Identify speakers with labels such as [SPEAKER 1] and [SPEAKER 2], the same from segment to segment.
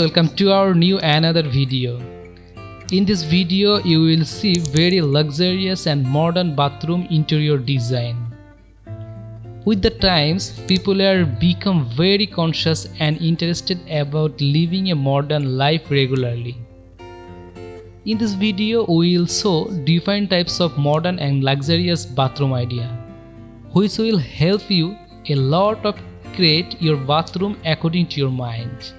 [SPEAKER 1] welcome to our new another video. In this video you will see very luxurious and modern bathroom interior design. With the times, people are become very conscious and interested about living a modern life regularly. In this video we will show different types of modern and luxurious bathroom idea, which will help you a lot of create your bathroom according to your mind.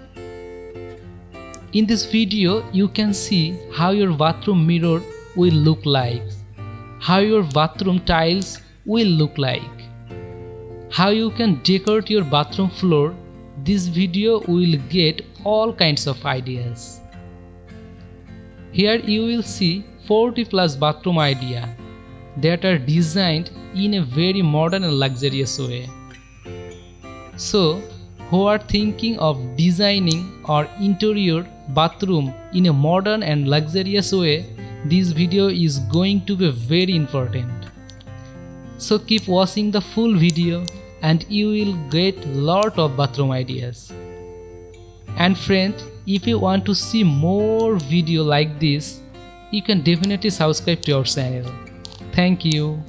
[SPEAKER 1] In this video you can see how your bathroom mirror will look like, how your bathroom tiles will look like, how you can decorate your bathroom floor. This video will get all kinds of ideas. Here you will see 40 plus bathroom idea that are designed in a very modern and luxurious way. So, who are thinking of designing or interior bathroom in a modern and luxurious way, this video is going to be very important. So keep watching the full video and you will get lot of bathroom ideas. And friend, if you want to see more video like this, you can definitely subscribe to our channel. Thank you.